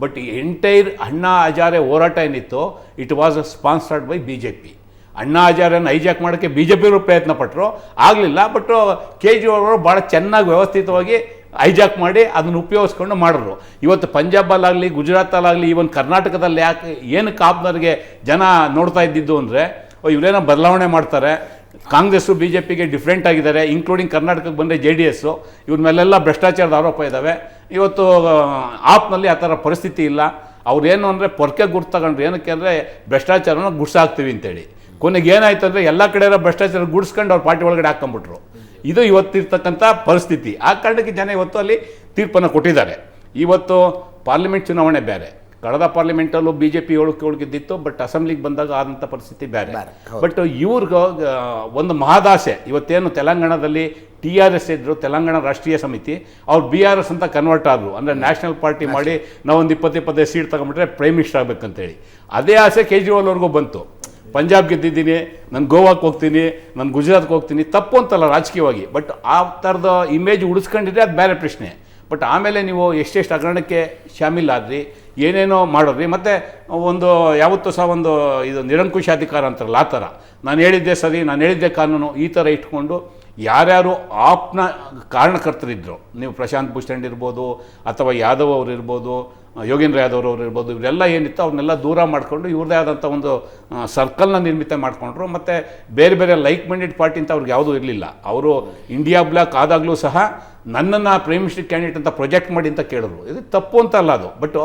But entire Anna Hazare ಹೋರಾಟ ಏನಿತ್ತು it was sponsored by BJP. ಅಣ್ಣಾ ಹಜಾರೆಯನ್ನು ಹೈಜಾಕ್ ಮಾಡೋಕ್ಕೆ BJP ಪ್ರಯತ್ನ ಪಟ್ಟರು, ಆಗಲಿಲ್ಲ. ಬಟ್ ಕೇಜ್ರಿವಾಲ್ ಅವರು ಭಾಳ ಚೆನ್ನಾಗಿ ವ್ಯವಸ್ಥಿತವಾಗಿ ಹೈಜಾಕ್ ಮಾಡಿ ಅದನ್ನು ಉಪಯೋಗಿಸ್ಕೊಂಡು ಮಾಡಿದ್ರು. ಇವತ್ತು ಪಂಜಾಬಲ್ಲಾಗಲಿ, ಗುಜರಾತಲ್ಲಾಗಲಿ, ಈವನ್ ಕರ್ನಾಟಕದಲ್ಲಿ ಯಾಕೆ ಏನು ಕಾಪ್ನವ್ರಿಗೆ ಜನ ನೋಡ್ತಾ ಇದ್ದಿದ್ದು ಅಂದರೆ ಇವರೇನೋ ಬದಲಾವಣೆ ಮಾಡ್ತಾರೆ, ಕಾಂಗ್ರೆಸ್ಸು BJPಗೆ ಡಿಫ್ರೆಂಟ್ ಆಗಿದ್ದಾರೆ, ಇನ್ಕ್ಲೂಡಿಂಗ್ ಕರ್ನಾಟಕಕ್ಕೆ ಬಂದರೆ JDS, ಇವ್ರ ಮೇಲೆಲ್ಲ ಭ್ರಷ್ಟಾಚಾರದ ಆರೋಪ ಇದ್ದಾವೆ. ಇವತ್ತು ಆಪ್ನಲ್ಲಿ ಆ ಥರ ಪರಿಸ್ಥಿತಿ ಇಲ್ಲ. ಅವ್ರೇನು ಅಂದರೆ ಪೊರ್ಕೆ ಗುರ್ತು ತಗೊಂಡ್ರು, ಏನಕ್ಕೆ ಅಂದರೆ ಭ್ರಷ್ಟಾಚಾರನ ಗುಡ್ಸಾಕ್ತೀವಿ ಅಂತೇಳಿ. ಕೊನೆಗೆ ಏನಾಯ್ತು ಅಂದರೆ ಎಲ್ಲ ಕಡೆ ಭ್ರಷ್ಟಾಚಾರ ಗುಡ್ಸ್ಕೊಂಡು ಅವ್ರ ಪಾರ್ಟಿ ಒಳಗಡೆ ಹಾಕ್ಕೊಂಬಿಟ್ರು. ಇದು ಇವತ್ತಿರ್ತಕ್ಕಂಥ ಪರಿಸ್ಥಿತಿ. ಆ ಕಾರಣಕ್ಕೆ ಜನ ಇವತ್ತು ಅಲ್ಲಿ ತೀರ್ಪನ್ನು ಕೊಟ್ಟಿದ್ದಾರೆ. ಇವತ್ತು ಪಾರ್ಲಿಮೆಂಟ್ ಚುನಾವಣೆ ಬೇರೆ, ಕಳೆದ ಪಾರ್ಲಿಮೆಂಟಲ್ಲೂ BJP 7 ಗೆದ್ದಿತ್ತು, ಬಟ್ ಅಸೆಂಬ್ಲಿಗೆ ಬಂದಾಗ ಆದಂಥ ಪರಿಸ್ಥಿತಿ ಬೇರೆ. ಬಟ್ ಇವ್ರಿಗೆ ಒಂದು ಮಹದಾಸೆ, ಇವತ್ತೇನು ತೆಲಂಗಾಣದಲ್ಲಿ TRS ಇದ್ದರು, ತೆಲಂಗಾಣ ರಾಷ್ಟ್ರೀಯ ಸಮಿತಿ, ಅವ್ರು BRS ಅಂತ ಕನ್ವರ್ಟ್ ಆದರು. ಅಂದರೆ ನ್ಯಾಷನಲ್ ಪಾರ್ಟಿ ಮಾಡಿ ನಾವೊಂದು 20 ಸೀಟ್ ತಗೊಂಬಿಟ್ರೆ ಪ್ರೈಮ್ ಮಿನಿಸ್ಟರ್ ಆಗಬೇಕಂತೇಳಿ. ಅದೇ ಆಸೆ ಕೇಜ್ರಿವಾಲ್ ಅವ್ರಿಗೂ ಬಂತು. ಪಂಜಾಬ್ ಗೆದ್ದಿದ್ದೀನಿ, ನಾನು ಗೋವಾಕ್ಕೆ ಹೋಗ್ತೀನಿ, ನಾನು ಗುಜರಾತ್ಗೆ ಹೋಗ್ತೀನಿ, ತಪ್ಪು ಅಂತಲ್ಲ ರಾಜಕೀಯವಾಗಿ, ಬಟ್ ಆ ಥರದ ಇಮೇಜ್ ಉಳಿಸ್ಕೊಂಡಿದ್ರೆ ಅದು ಬೇರೆ ಪ್ರಶ್ನೆ. ಬಟ್ ಆಮೇಲೆ ನೀವು ಎಷ್ಟೆಷ್ಟು ಹಗರಣಕ್ಕೆ ಶಾಮೀಲಾದ್ರಿ, ಏನೇನೋ ಮಾಡೋದ್ರಿ. ಮತ್ತು ಒಂದು ಯಾವತ್ತೂ ಸಹ ಒಂದು ಇದು ನಿರಂಕುಶಾಧಿಕಾರ ಅಂತಾರಲ್ಲ, ಆ ಥರ ನಾನು ಹೇಳಿದ್ದೆ ಸರಿ, ನಾನು ಹೇಳಿದ್ದೆ ಕಾನೂನು, ಈ ಥರ ಇಟ್ಕೊಂಡು ಯಾರ್ಯಾರು ಆಪ್ನ ಕಾರಣಕರ್ತರಿದ್ದರು, ನೀವು ಪ್ರಶಾಂತ್ ಭೂಷಣ್ ಇರ್ಬೋದು, ಅಥವಾ ಯಾದವ್ ಅವರು ಇರ್ಬೋದು, ಯೋಗೇಂದ್ರ ಯಾದವ್ ಅವರು ಇರ್ಬೋದು, ಇವರೆಲ್ಲ ಏನಿತ್ತು ಅವ್ರನ್ನೆಲ್ಲ ದೂರ ಮಾಡಿಕೊಂಡು ಇವ್ರದ್ದೇ ಆದಂಥ ಒಂದು ಸರ್ಕಲ್ನ ನಿರ್ಮಿತ ಮಾಡಿಕೊಂಡ್ರು. ಮತ್ತು ಬೇರೆ ಬೇರೆ ಲೈಕ್ ಮೈಂಡೆಡ್ ಪಾರ್ಟಿ ಅಂತ ಅವ್ರಿಗೆ ಯಾವುದೂ ಇರಲಿಲ್ಲ. ಅವರು ಇಂಡಿಯಾ ಬ್ಲಾಕ್ ಆದಾಗಲೂ ಸಹ ನನ್ನನ್ನು ಪ್ರೈಮ್ ಮಿನಿಸ್ಟರ್ ಕ್ಯಾಂಡಿಡೇಟ್ ಅಂತ ಪ್ರೊಜೆಕ್ಟ್ ಮಾಡಿ ಅಂತ ಕೇಳಿದ್ರು. ಇದು ತಪ್ಪು ಅಂತ ಅಲ್ಲ ಅದು, ಬಟ್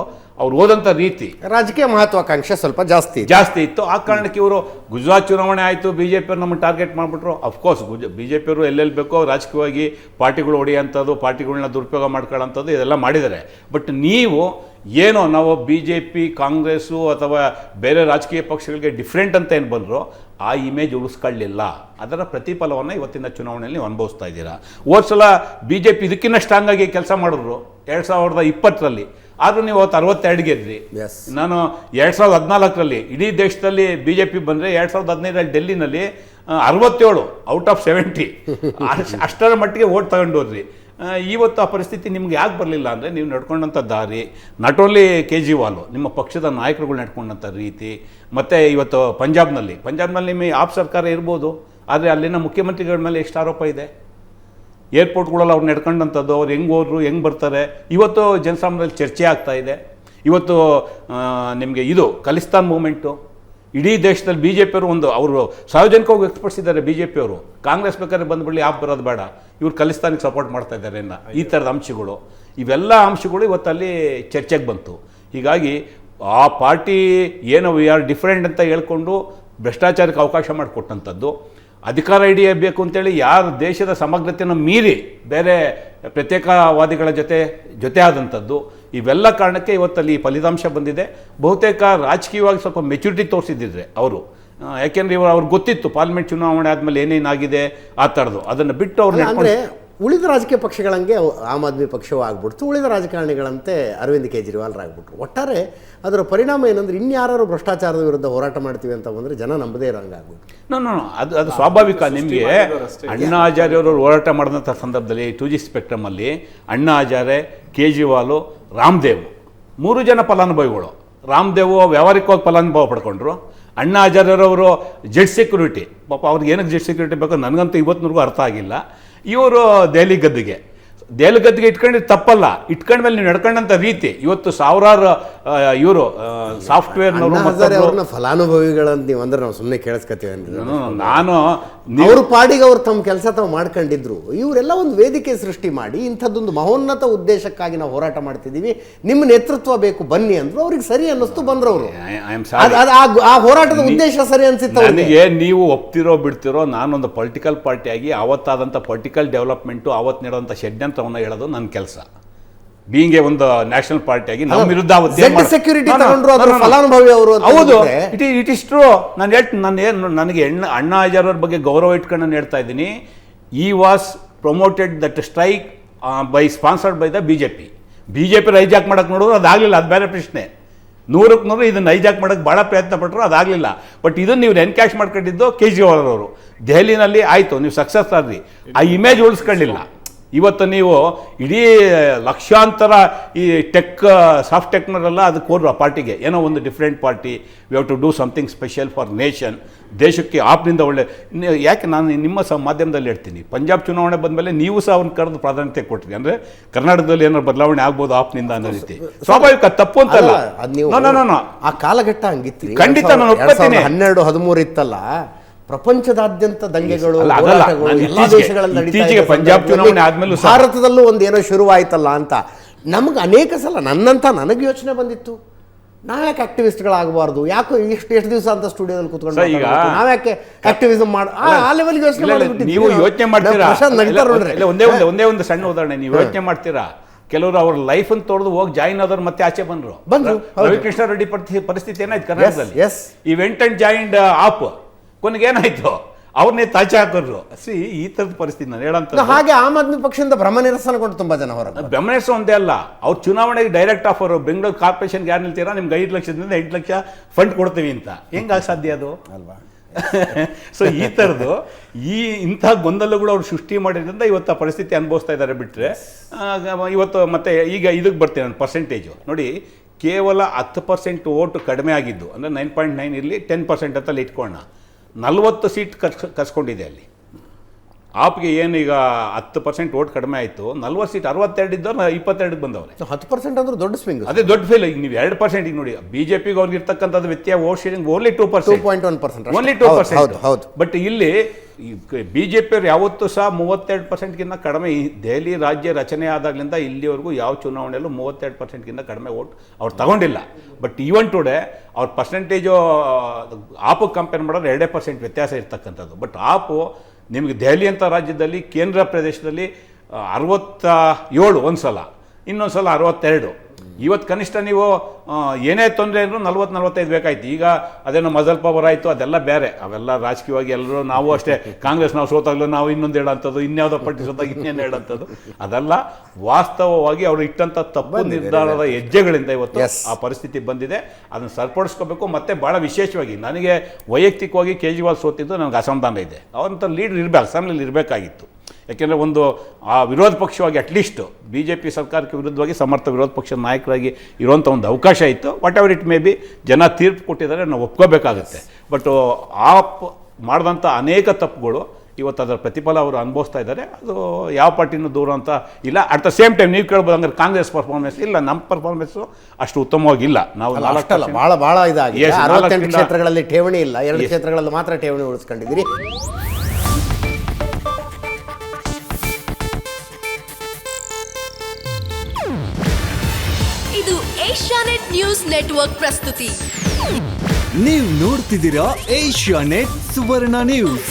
ಅವ್ರು ಓದಂಥ ರೀತಿ, ರಾಜಕೀಯ ಮಹತ್ವಾಕಾಂಕ್ಷೆ ಸ್ವಲ್ಪ ಜಾಸ್ತಿ ಇತ್ತು. ಆ ಕಾರಣಕ್ಕೆ ಇವರು ಗುಜರಾತ್ ಚುನಾವಣೆ ಆಯಿತು, BJP ಅವ್ರು ನಮ್ಮನ್ನು ಟಾರ್ಗೆಟ್ ಮಾಡಿಬಿಟ್ರು. ಅಫ್ಕೋರ್ಸ್ BJP ಅವರು ಎಲ್ಲೆಲ್ಲಿ ಬೇಕೋ ರಾಜಕೀಯವಾಗಿ ಪಾರ್ಟಿಗಳು ಹೊಡೆಯೋಂಥದ್ದು, ಪಾರ್ಟಿಗಳನ್ನ ದುರುಪಯೋಗ ಮಾಡ್ಕೊಳ್ಳೋಂಥದ್ದು ಇದೆಲ್ಲ ಮಾಡಿದ್ದಾರೆ. ಬಟ್ ನೀವು ಏನೋ ನಾವು BJP, ಕಾಂಗ್ರೆಸ್ಸು ಅಥವಾ ಬೇರೆ ರಾಜಕೀಯ ಪಕ್ಷಗಳಿಗೆ ಡಿಫ್ರೆಂಟ್ ಅಂತ ಏನು ಬಂದರೂ ಆ ಇಮೇಜ್ ಉಳಿಸ್ಕೊಳ್ಳಿಲ್ಲ. ಅದರ ಪ್ರತಿಫಲವನ್ನು ಇವತ್ತಿನ ಚುನಾವಣೆಯಲ್ಲಿ ಅನುಭವಿಸ್ತಾ ಇದ್ದೀರಾ. ಹೋದ ಸಲ BJP ಇದಕ್ಕಿಂತ ಸ್ಟ್ರಾಂಗ್ ಆಗಿ ಕೆಲಸ ಮಾಡಿದ್ರು 2020ರಲ್ಲಿ, ಆದರೂ ನೀವು ಅವತ್ತು 62 ಗೆದ್ರಿ. ನಾನು 2014ರಲ್ಲಿ ಇಡೀ ದೇಶದಲ್ಲಿ BJP ಬಂದರೆ 2015ರಲ್ಲಿ ಡೆಲ್ಲಿನಲ್ಲಿ 67 ಔಟ್ ಆಫ್ 70 ಅಷ್ಟರ ಮಟ್ಟಿಗೆ ಓಟ್ ತಗೊಂಡು ಹೋದ್ರಿ. ಇವತ್ತು ಆ ಪರಿಸ್ಥಿತಿ ನಿಮ್ಗೆ ಯಾಕೆ ಬರಲಿಲ್ಲ ಅಂದರೆ ನೀವು ನಡ್ಕೊಂಡಂಥ ದಾರಿ, ನಾಟ್ ಓನ್ಲಿ ಕೇಜ್ರಿವಾಲು, ನಿಮ್ಮ ಪಕ್ಷದ ನಾಯಕರುಗಳು ನಡ್ಕೊಂಡಂಥ ರೀತಿ. ಮತ್ತು ಇವತ್ತು ಪಂಜಾಬ್ನಲ್ಲಿ ನಿಮ್ಮ ಆಪ್ ಸರ್ಕಾರ ಇರ್ಬೋದು, ಆದರೆ ಅಲ್ಲಿನ ಮುಖ್ಯಮಂತ್ರಿಗಳ ಮೇಲೆ ಎಷ್ಟು ಆರೋಪ ಇದೆ. ಏರ್ಪೋರ್ಟ್ಗಳಲ್ಲಿ ಅವ್ರು ನಡ್ಕೊಂಡಂಥದ್ದು, ಅವ್ರು ಹೆಂಗೆ ಹೋದ್ರು, ಹೆಂಗೆ ಬರ್ತಾರೆ, ಇವತ್ತು ಜನಸಾಮಾನ್ಯರಲ್ಲಿ ಚರ್ಚೆ ಆಗ್ತಾ ಇದೆ. ಇವತ್ತು ನಿಮಗೆ ಇದು ಖಲಿಸ್ತಾನ್ ಮೂಮೆಂಟು ಇಡೀ ದೇಶದಲ್ಲಿ BJP ಅವರು ಅವರು ಸಾರ್ವಜನಿಕವಾಗಿ ವ್ಯಕ್ತಪಡಿಸಿದ್ದಾರೆ. BJP ಅವರು ಕಾಂಗ್ರೆಸ್ ಬೇಕಾದ್ರೆ ಬಂದುಬಿಡಲಿ, ಆಪ್ ಬರೋದು ಬೇಡ, ಇವ್ರು ಖಲಿಸ್ತಾನಿಗೆ ಸಪೋರ್ಟ್ ಮಾಡ್ತಾ ಇದ್ದಾರೆ ಅನ್ನೋ ಈ ಥರದ ಅಂಶಗಳು, ಇವೆಲ್ಲ ಅಂಶಗಳು ಇವತ್ತಲ್ಲಿ ಚರ್ಚೆಗೆ ಬಂತು. ಹೀಗಾಗಿ ಆ ಪಾರ್ಟಿ ಏನೋ ವಿ ಆರ್ ಡಿಫ್ರೆಂಟ್ ಅಂತ ಹೇಳ್ಕೊಂಡು ಭ್ರಷ್ಟಾಚಾರಕ್ಕೆ ಅವಕಾಶ ಮಾಡಿಕೊಟ್ಟಂಥದ್ದು, ಅಧಿಕಾರ ಹಿಡಿಯಬೇಕು ಅಂತೇಳಿ ಯಾರು ದೇಶದ ಸಮಗ್ರತೆಯನ್ನು ಮೀರಿ ಬೇರೆ ಪ್ರತ್ಯೇಕವಾದಿಗಳ ಜೊತೆ ಆದಂಥದ್ದು, ಇವೆಲ್ಲ ಕಾರಣಕ್ಕೆ ಇವತ್ತಲ್ಲಿ ಫಲಿತಾಂಶ ಬಂದಿದೆ. ಬಹುತೇಕ ರಾಜಕೀಯವಾಗಿ ಸ್ವಲ್ಪ ಮೆಚುರಿಟಿ ತೋರಿಸಿದ್ದಿದ್ರೆ ಅವರು, ಯಾಕೆಂದರೆ ಅವ್ರಿಗೆ ಗೊತ್ತಿತ್ತು ಪಾರ್ಲಿಮೆಂಟ್ ಚುನಾವಣೆ ಆದಮೇಲೆ ಏನೇನಾಗಿದೆ ಆ ಥರದ್ದು, ಅದನ್ನು ಬಿಟ್ಟು ಅವ್ರು ಉಳಿದ ರಾಜಕೀಯ ಪಕ್ಷಗಳಂಗೆ ಆಮ್ ಆದ್ಮಿ ಪಕ್ಷವೂ ಆಗ್ಬಿಡ್ತು, ಉಳಿದ ರಾಜಕಾರಣಿಗಳಂತೆ ಅರವಿಂದ್ ಕೇಜ್ರಿವಾಲ್ರಾಗ್ಬಿಟ್ರು. ಒಟ್ಟಾರೆ ಅದರ ಪರಿಣಾಮ ಏನಂದ್ರೆ ಇನ್ಯಾರು ಭ್ರಷ್ಟಾಚಾರದ ವಿರುದ್ಧ ಹೋರಾಟ ಮಾಡ್ತೀವಿ ಅಂತ ಬಂದರೆ ಜನ ನಂಬದೇ ಇರೋಂಗಾಗ್ಬಿಟ್ಟು. ಅದು ಸ್ವಾಭಾವಿಕ. ನಿಮಗೆ ಅಣ್ಣಾ ಹಜಾರೆ ಅವರು ಹೋರಾಟ ಮಾಡಿದಂಥ ಸಂದರ್ಭದಲ್ಲಿ 2G ಸ್ಪೆಕ್ಟ್ರಮಲ್ಲಿ ಅಣ್ಣಾ ಹಜಾರೆ, ಕೇಜ್ರಿವಾಲು, ರಾಮದೇವ್ 3 ಜನ ಫಲಾನುಭವಿಗಳು. ರಾಮದೇವ್ ವ್ಯಾವಹಾರಿಕವಾಗಿ ಫಲಾನುಭವ ಪಡ್ಕೊಂಡ್ರು. ಅಣ್ಣಾ ಹಜಾರೆರವರು ಜೆಡ್ ಸೆಕ್ಯೂರಿಟಿ, ಪಾಪ ಅವ್ರಿಗೆ ಏನಕ್ಕೆ ಜೆಡ್ ಸೆಕ್ಯೂರಿಟಿ ಬೇಕೋ ನನಗಂತೂ ಇವತ್ತಿನವರೆಗೂ ಅರ್ಥ ಆಗಿಲ್ಲ. ಇವರು ದೆಹಲಿ ಗದ್ದಿಗೆ ಇಟ್ಕೊಂಡಿದ್ದು ತಪ್ಪಲ್ಲ, ಇಟ್ಕೊಂಡ್ಮೇಲೆ ನೀವು ನಡ್ಕೊಂಡಂಥ ರೀತಿ ಇವತ್ತು ಸಾವಿರಾರು ಇವರು ಸಾಫ್ಟ್ವೇರ್ನವರು ಫಲಾನುಭವಿಗಳಂತ ನೀವು ಅಂದ್ರೆ ನಾವು ಸುಮ್ಮನೆ ಕೇಳಿಸ್ಕೊತೀವಿ. ನಾನು ಅವ್ರ ಪಾಡಿಗೆ ಅವ್ರು ತಮ್ಮ ಕೆಲಸ ತಾವು ಮಾಡ್ಕೊಂಡಿದ್ರು. ಇವರೆಲ್ಲ ಒಂದು ವೇದಿಕೆ ಸೃಷ್ಟಿ ಮಾಡಿ ಇಂಥದ್ದೊಂದು ಮಹೋನ್ನತ ಉದ್ದೇಶಕ್ಕಾಗಿ ನಾವು ಹೋರಾಟ ಮಾಡ್ತಿದ್ದೀವಿ, ನಿಮ್ಮ ನೇತೃತ್ವ ಬೇಕು ಬನ್ನಿ ಅಂದ್ರು. ಅವ್ರಿಗೆ ಸರಿ ಅನ್ನಿಸ್ತು, ಬಂದ್ರು ಅವರು. ಆ ಹೋರಾಟದ ಉದ್ದೇಶ ಸರಿ ಅನ್ಸಿತ್ತು ನನಗೆ. ನೀವು ಒಪ್ತಿರೋ ಬಿಡ್ತಿರೋ, ನಾನೊಂದು ಪೊಲಿಟಿಕಲ್ ಪಾರ್ಟಿಯಾಗಿ ಅವತ್ತಾದಂಥ ಪೊಲಿಟಿಕಲ್ ಡೆವಲಪ್ಮೆಂಟು, ಅವತ್ತು ನೀಡೋಂಥ ಷಡ್ಯಂತ್ರವನ್ನು ಹೇಳೋದು ನನ್ನ ಕೆಲಸ. ಬೀಂಗೆ ಒಂದು ನ್ಯಾಷನಲ್ ಪಾರ್ಟಿಯಾಗಿ ನಮ್ಮ ವಿರುದ್ಧ ಸೆಕ್ಯೂರಿಟಿ ಫಲಾನುಭವಿ ಅವರು. ಹೌದು, ಇಟ್ ಇಸ್ ಟ್ರೂ. ನನಗೆ ಅಣ್ಣಾ ಹಜಾರೆ ಅವ್ರ ಬಗ್ಗೆ ಗೌರವ ಇಟ್ಕೊಂಡು ನಾನು ಹೇಳ್ತಾ ಇದ್ದೀನಿ. ಈ was promoted that strike by sponsored by the BJP hijack ಮಾಡೋಕೆ ನೋಡಿದ್ರು, ಅದಾಗಲಿಲ್ಲ, ಅದು ಬೇರೆ ಪ್ರಶ್ನೆ. 100ಕ್ಕೆ 100 ಇದನ್ನು ಹೈಜಾಕ್ ಮಾಡೋಕ್ಕೆ ಭಾಳ ಪ್ರಯತ್ನ ಪಟ್ಟರು, ಅದಾಗಲಿಲ್ಲ. ಬಟ್ ಇದನ್ನು ನೀವು ಎನ್ಕ್ಯಾಶ್ ಮಾಡ್ಕೊಂಡಿದ್ದು ಕೇಜ್ರಿವಾಲ್ ಅವರು. ದೆಹಲಿನಲ್ಲಿ ಆಯಿತು, ನೀವು ಸಕ್ಸಸ್ ಆದ್ರಿ, ಆ ಇಮೇಜ್ ಉಳಿಸ್ಕೊಳ್ಳಿಲ್ಲ. ಇವತ್ತು ನೀವು ಇಡೀ ಲಕ್ಷಾಂತರ ಈ ಸಾಫ್ಟ್ ಟೆಕ್ನರೆಲ್ಲ ಅದಕ್ಕೆ ಹೋದ್ರು ಆ ಪಾರ್ಟಿಗೆ, ಏನೋ ಒಂದು different party, we have to do something special for nation, ದೇಶಕ್ಕೆ ಆಪ್ನಿಂದ ಒಳ್ಳೆ. ಯಾಕೆ ನಾನು ನಿಮ್ಮ ಮಾಧ್ಯಮದಲ್ಲಿ ಹೇಳ್ತೀನಿ, ಪಂಜಾಬ್ ಚುನಾವಣೆ ಬಂದಮೇಲೆ ನೀವು ಸಹ ಅವ್ರನ್ನ ಕರೆದು ಪ್ರಾಧಾನ್ಯತೆ ಕೊಟ್ರಿ, ಅಂದರೆ ಕರ್ನಾಟಕದಲ್ಲಿ ಏನಾದ್ರು ಬದಲಾವಣೆ ಆಗ್ಬೋದು ಆಪ್ನಿಂದ ಅನ್ನೋ ರೀತಿ. ಸ್ವಾಭಾವಿಕ, ತಪ್ಪು ಅಂತಲ್ಲ. ಆ ಕಾಲಘಟ್ಟ ಹಂಗಿತ್ತು, ಖಂಡಿತ ನಾನು ಒಪ್ಕೊತೀನಿ. 12-13 ಇತ್ತಲ್ಲ, ಪ್ರಪಂಚದಾದ್ಯಂತ ದಂಗೆಗಳು ಎಲ್ಲ ದೇಶಗಳಲ್ಲಿ ಇತ್ತೀಚೆಗೆ ಪಂಜಾಬ್ ಚುನಾವಣೆ ಆದ್ಮೇಲೆ ಭಾರತದಲ್ಲೂ ಒಂದೇನೋ ಶುರುವಾಯ್ತಲ್ಲ ಅಂತ ನಮ್ಗೆ ಅನೇಕ ಸಲ ನನಗೆ ಯೋಚನೆ ಬಂದಿತ್ತು, ನಾವ್ಯಾಕೆ ಆಕ್ಟಿವಿಸ್ಟ್ಗಳಾಗಬಾರ್ದು, ಯಾಕೋ ಎಷ್ಟು ದಿವಸ ಅಂತ ಸ್ಟುಡಿಯೋದಲ್ಲಿ ಕೂತ್ಕೊಂಡು ನಾವ್ಯಾಕೆ ಆಕ್ಟಿವಿಸಮ್ ಆ ಲೆವೆಲ್ ಯೋಚನೆ ಮಾಡಿಬಿಟ್ಟು ನೀವು ಯೋಚನೆ ಮಾಡ್ತೀರಾ. ಒಂದೇ ಒಂದು ಸಣ್ಣ ಉದಾಹರಣೆ, ನೀವು ಯೋಚನೆ ಮಾಡ್ತೀರಾ, ಕೆಲವರು ಅವ್ರ ಲೈಫ್ ಅನ್ನು ತೋರ್ದು ಹೋಗಿ ಜಾಯಿನ್ ಆದವ್ರು ಮತ್ತೆ ಆಚೆ ಬಂದ್ರು. ರವಿಕೃಷ್ಣ ರೆಡ್ಡಿ ಪರಿಸ್ಥಿತಿ ಏನಾಯ್ತು ಕರ್ನಾಟಕದಲ್ಲಿ, ಈ ವೆಂಟ್ ಅಂಡ್ ಜಾಯಿನ್ಡ್ ಆಪ್, ಕೊನೆಗೆ ಏನಾಯ್ತು, ಅವ್ರನ್ನೇ ತಾಚೆ ಹಾಕಿದ್ರು. ಈ ಥರದ ಪರಿಸ್ಥಿತಿ ನಾನು ಹೇಳಂತ. ಹಾಗೆ ಆಮ್ ಆದ್ಮಿ ಪಕ್ಷದಿಂದ ಭ್ರಮ ನಿರಸನಗೊಂಡು ತುಂಬಾ ಜನ ಹೊರ. ಭ್ರಮ ನಿರಸನ ಒಂದೇ ಅಲ್ಲ, ಅವ್ರ ಚುನಾವಣೆಗೆ ಡೈರೆಕ್ಟ್ ಆಫರ್, ಬೆಂಗಳೂರು ಕಾರ್ಪೊರೇಷನ್ಗೆ ಯಾರು ನಿಲ್ತೀರಾ, ನಿಮ್ಗೆ 5 ಲಕ್ಷದಿಂದ 8 ಲಕ್ಷ ಫಂಡ್ ಕೊಡ್ತೀವಿ ಅಂತ. ಹೆಂಗಾಗಿ ಸಾಧ್ಯ ಅದು ಅಲ್ವಾ? ಸೊ ಈ ಥರದ್ದು ಇಂಥ ಗೊಂದಲಗಳು ಅವ್ರು ಸೃಷ್ಟಿ ಮಾಡಿದ್ರಿಂದ ಇವತ್ತು ಆ ಪರಿಸ್ಥಿತಿ ಅನುಭವಿಸ್ತಾ ಇದ್ದಾರೆ. ಬಿಟ್ಟರೆ ಇವತ್ತು ಮತ್ತೆ ಈಗ ಇದಕ್ಕೆ ಬರ್ತೀನಿ ನಾನು, ಪರ್ಸೆಂಟೇಜು ನೋಡಿ, ಕೇವಲ 10% ಓಟು ಕಡಿಮೆ ಆಗಿದ್ದು, ಅಂದರೆ 9.9 ಇರಲಿ 10% ಅಂತಲ್ಲಿ ಇಟ್ಕೊಳ್ಳೋಣ, 40 ಸೀಟ್ ಕಸ್ಕೊಂಡಿದೆ ಅಲ್ಲಿ. ಆಪ್ಗೆ ಏನು ಈಗ 10% ಓಟ್ ಕಡಿಮೆ ಆಯಿತು, 40 ಸೀಟ್ 62 ಇದ್ದವ್ರು 22ಕ್ಕೆ ಬಂದವ್ರೆ. 10% ಅಂದ್ರೆ ದೊಡ್ಡ ಸ್ವಿಂಗ್, ಅದೇ ದೊಡ್ಡ ಫೇಲ್. ಈಗ ನೀವು 2% ಈಗ ನೋಡಿ, ಬಿಜೆಪಿಗೆ ಅವ್ರಿಗೆ ಇರ್ತಕ್ಕಂಥದ್ದು ವ್ಯತ್ಯಾಸ vote sharing only 2%, only 2%. But ಇಲ್ಲಿ ಬಿಜೆಪಿಯವ್ರು ಯಾವತ್ತೂ ಸಹ 32%ಗಿಂತ ಕಡಿಮೆ, ದೆಹಲಿ ರಾಜ್ಯ ರಚನೆ ಆದಾಗಲಿಂದ ಇಲ್ಲಿವರೆಗೂ ಯಾವ ಚುನಾವಣೆಯಲ್ಲೂ 32%ಗಿಂತ ಕಡಿಮೆ ಓಟ್ ಅವ್ರು ತಗೊಂಡಿಲ್ಲ. ಬಟ್ ಈವನ್ ಟುಡೇ ಅವ್ರ ಪರ್ಸೆಂಟೇಜು ಆಪು ಕಂಪೇರ್ ಮಾಡಿದ್ರೆ 2% ವ್ಯತ್ಯಾಸ ಇರ್ತಕ್ಕಂಥದ್ದು. ಬಟ್ ಆಪು ನಿಮಗೆ ದೆಹಲಿ ಅಂತ ರಾಜ್ಯದಲ್ಲಿ, ಕೇಂದ್ರ ಪ್ರದೇಶದಲ್ಲಿ 67 ಒಂದು ಸಲ, ಇನ್ನೊಂದು ಸಲ 62. ಇವತ್ತು ಕನಿಷ್ಠ ನೀವು ಏನೇ ತೊಂದರೆ ಅಂದರೂ 40-45 ಬೇಕಾಯ್ತು. ಈಗ ಅದೇನೋ ಮಜಲ್ ಪವರ್ ಆಯಿತು, ಅದೆಲ್ಲ ಬೇರೆ, ಅವೆಲ್ಲ ರಾಜಕೀಯವಾಗಿ ಎಲ್ಲರೂ ನಾವು ಅಷ್ಟೇ, ಕಾಂಗ್ರೆಸ್ ನಾವು ಸೋತಾಗಲೂ ನಾವು ಇನ್ನೊಂದು ಹೇಳೋಂಥದ್ದು, ಇನ್ಯಾವುದೋ ಪಟ್ಟಿ ಸೋತಾಗ ಇನ್ನೇನು ಹೇಳೋಂಥದ್ದು, ಅದೆಲ್ಲ ವಾಸ್ತವವಾಗಿ ಅವರು ಇಟ್ಟಂಥ ತಪ್ಪು ನಿರ್ಧಾರದ ಹೆಜ್ಜೆಗಳಿಂದ ಇವತ್ತು ಆ ಪರಿಸ್ಥಿತಿ ಬಂದಿದೆ. ಅದನ್ನು ಸರಿಪಡಿಸ್ಕೋಬೇಕು. ಮತ್ತು ಭಾಳ ವಿಶೇಷವಾಗಿ ನನಗೆ ವೈಯಕ್ತಿಕವಾಗಿ ಕೇಜ್ರಿವಾಲ್ ಸೋತಿದ್ದು ನನಗೆ ಅಸಮಾಧಾನ ಇದೆ. ಅವಂಥ ಲೀಡರ್ ಇರಬೇಕು, ಅಸೆಂಬ್ಲಿಲಿ ಇರಬೇಕಾಗಿತ್ತು. ಯಾಕೆಂದರೆ ಒಂದು ಆ ವಿರೋಧ ಪಕ್ಷವಾಗಿ ಅಟ್ಲೀಸ್ಟ್ ಬಿ ಜೆ ಪಿ ಸರ್ಕಾರಕ್ಕೆ ವಿರುದ್ಧವಾಗಿ ಸಮರ್ಥ ವಿರೋಧ ಪಕ್ಷದ ನಾಯಕರಾಗಿ ಇರುವಂಥ ಒಂದು ಅವಕಾಶ ಇತ್ತು. What ever it may be, ಜನ ತೀರ್ಪು ಕೊಟ್ಟಿದ್ದಾರೆ, ನಾವು ಒಪ್ಕೋಬೇಕಾಗುತ್ತೆ. ಬಟ್ ಆಪ್ ಮಾಡಿದಂಥ ಅನೇಕ ತಪ್ಪುಗಳು ಇವತ್ತು ಅದರ ಪ್ರತಿಫಲ ಅವರು ಅನುಭವಿಸ್ತಾ ಇದ್ದಾರೆ. ಅದು ಯಾವ ಪಾರ್ಟಿನೂ ದೂರ ಅಂತ ಇಲ್ಲ. ಅಟ್ ದ ಸೇಮ್ ಟೈಮ್ ನೀವು ಕೇಳ್ಬೋದು, ಹಂಗಾರೆ ಕಾಂಗ್ರೆಸ್ ಪರ್ಫಾರ್ಮೆನ್ಸ್ ಇಲ್ಲ, ನಮ್ಮ ಪರ್ಫಾರ್ಮೆನ್ಸು ಅಷ್ಟು ಉತ್ತಮವಾಗಿಲ್ಲ. ನಾವು ಭಾಳ ಇದಾಗಿ 68 ಕ್ಷೇತ್ರಗಳಲ್ಲಿ ಠೇವಣಿ ಇಲ್ಲ, 2 ಕ್ಷೇತ್ರಗಳಲ್ಲಿ ಮಾತ್ರ ಠೇವಣಿ ಉಳಿಸ್ಕೊಂಡಿದ್ದೀರಿ. ಇದು ಏಷ್ಯಾನೆಟ್ ನ್ಯೂಸ್ ನೆಟ್ವರ್ಕ್ ಪ್ರಸ್ತುತಿ. ನೀವು ನೋಡ್ತಿದ್ದೀರಾ ಏಷ್ಯಾನೆಟ್ ಸುವರ್ಣ ನ್ಯೂಸ್.